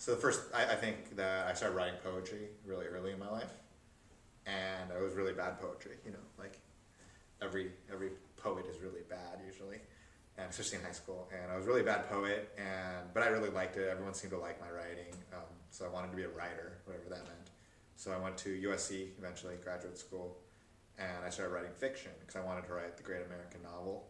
So I think that I started writing poetry really early in my life, and it was really bad poetry. You know, like every poet is really bad usually, and especially in high school. And I was a really bad poet, but I really liked it. Everyone seemed to like my writing, so I wanted to be a writer, whatever that meant. So I went to USC eventually, graduate school, and I started writing fiction because I wanted to write the great American novel.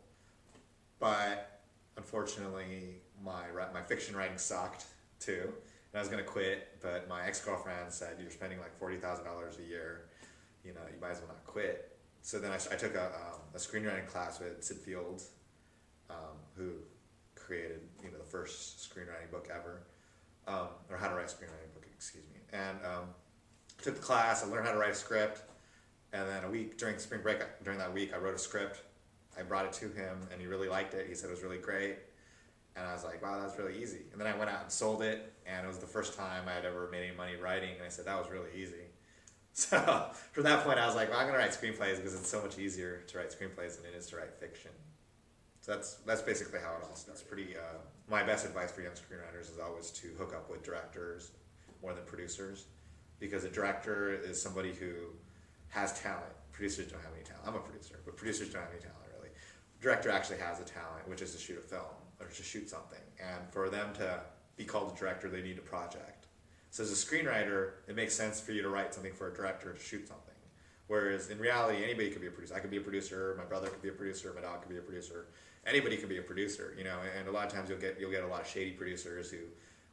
But unfortunately, my fiction writing sucked too, and I was gonna quit. But my ex-girlfriend said, "You're spending like $40,000 a year. You know, you might as well not quit." So then I took a screenwriting class with Syd Field, who created the first screenwriting book ever, or how to write a screenwriting book, excuse me. And took the class. I learned how to write a script, and then a week during spring break, during that week, I wrote a script. I brought it to him, and he really liked it. He said it was really great, and I was like, "Wow, that's really easy." And then I went out and sold it, and it was the first time I had ever made any money writing, and I said that was really easy. So from that point, I was like, well, I'm gonna write screenplays because it's so much easier to write screenplays than it is to write fiction. So that's basically how it all starts. Pretty. My best advice for young screenwriters is always to hook up with directors more than producers, because a director is somebody who has talent. Producers don't have any talent. I'm a producer, but producers don't have any talent really. Director actually has a talent, which is to shoot a film or to shoot something. And for them to be called a director, they need a project. So as a screenwriter, it makes sense for you to write something for a director to shoot something. Whereas in reality, anybody could be a producer. I could be a producer. My brother could be a producer. My dog could be a producer. Anybody could be a producer, And a lot of times you'll get a lot of shady producers who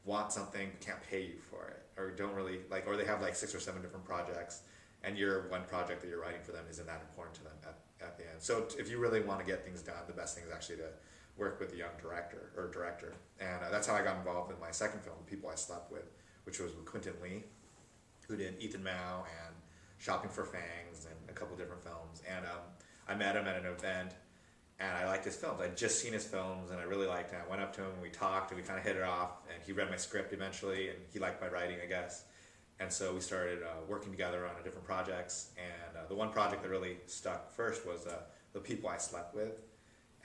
want something but can't pay you for it, or don't really or they have like 6 or 7 different projects, and your one project that you're writing for them isn't that important to them at the end. So if you really want to get things done, the best thing is actually to work with a young director. And that's how I got involved in my second film, The People I Slept With, which was with Quentin Lee, who did Ethan Mao and Shopping for Fangs and a couple different films. And I met him at an event, and I liked his films. I'd just seen his films, and I really liked him. I went up to him, and we talked, and we kind of hit it off, and he read my script eventually, and he liked my writing, I guess. And so we started working together on different projects, and the one project that really stuck first was The People I Slept With,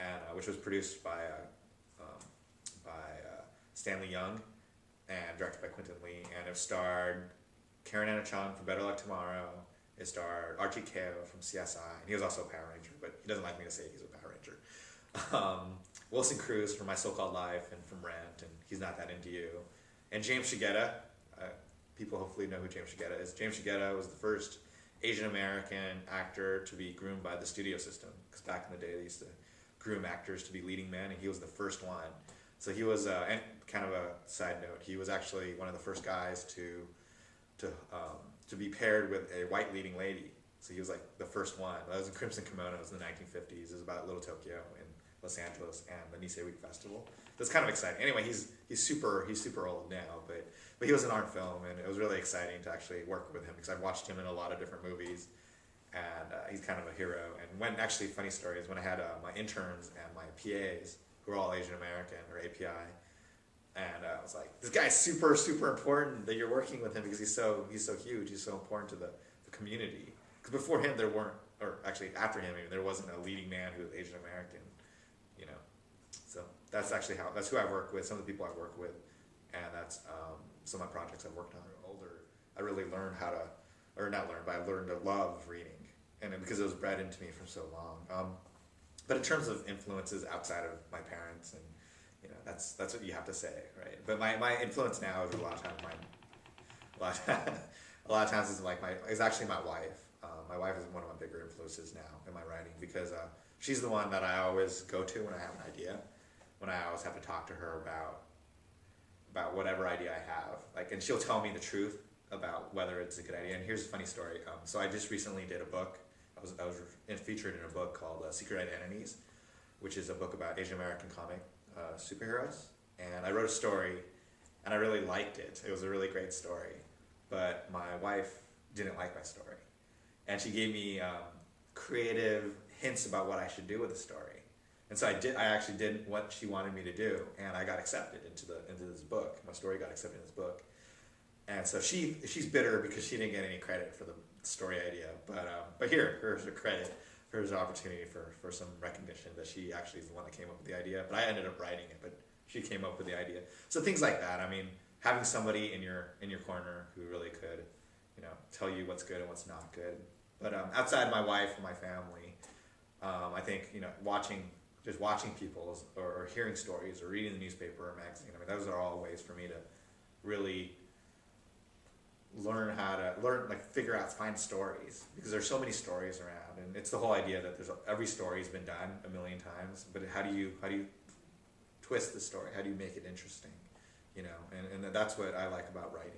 and which was produced by Stanley Young, and directed by Quentin Lee, and it starred Karen Anna Chung from Better Luck Tomorrow. It starred Archie Kao from CSI, and he was also a Power Ranger, but he doesn't like me to say he's a Power Ranger. Wilson Cruz from My So-Called Life and from Rent, and He's Not That Into You. And James Shigeta, people hopefully know who James Shigeta is. James Shigeta was the first Asian American actor to be groomed by the studio system, because back in the day they used to groom actors to be leading men, and he was the first one. So he was, and kind of a side note, he was actually one of the first guys to be paired with a white leading lady. So he was like the first one. That was in Crimson Kimonos in the 1950s. It was about Little Tokyo in Los Angeles and the Nisei Week Festival. That's kind of exciting. Anyway, he's super old now, but he was an art film, and it was really exciting to actually work with him because I've watched him in a lot of different movies, and he's kind of a hero. And funny story is when I had my interns and my PAs, who are all Asian American or API, and I was like, this guy's super important that you're working with him because he's so huge, he's so important to the community. Because before him there weren't, or actually after him there wasn't a leading man who was Asian American, So that's who I work with, some of the people I work with, and that's some of my projects I've worked on. Older, I really learned how to, or not learn, but I learned to love reading, and because it was bred into me for so long. But in terms of influences outside of my parents, and that's what you have to say, right? But my influence now is a lot of times is actually my wife. My wife is one of my bigger influences now in my writing because she's the one that I always go to when I have an idea, when I always have to talk to her about whatever idea I have, and she'll tell me the truth about whether it's a good idea. And here's a funny story. So I just recently did a book. I was featured in a book called Secret Identities, which is a book about Asian American comic superheroes. And I wrote a story, and I really liked it. It was a really great story. But my wife didn't like my story. And she gave me creative hints about what I should do with the story. And so I actually did what she wanted me to do, and I got accepted into this book. My story got accepted in this book. And so she's bitter because she didn't get any credit for the story idea. But here's her credit. Here's an opportunity for some recognition that she actually is the one that came up with the idea. But I ended up writing it, but she came up with the idea. So things like that. I mean, having somebody in your corner who really could, you know, tell you what's good and what's not good. But outside my wife and my family, I think, you know, watching people or hearing stories or reading the newspaper or magazine. I mean, those are all ways for me to really learn how to figure out, find stories, because there's so many stories around, and it's the whole idea that every story's been done a million times, but how do you twist the story? How do you make it interesting? You know, and that's what I like about writing.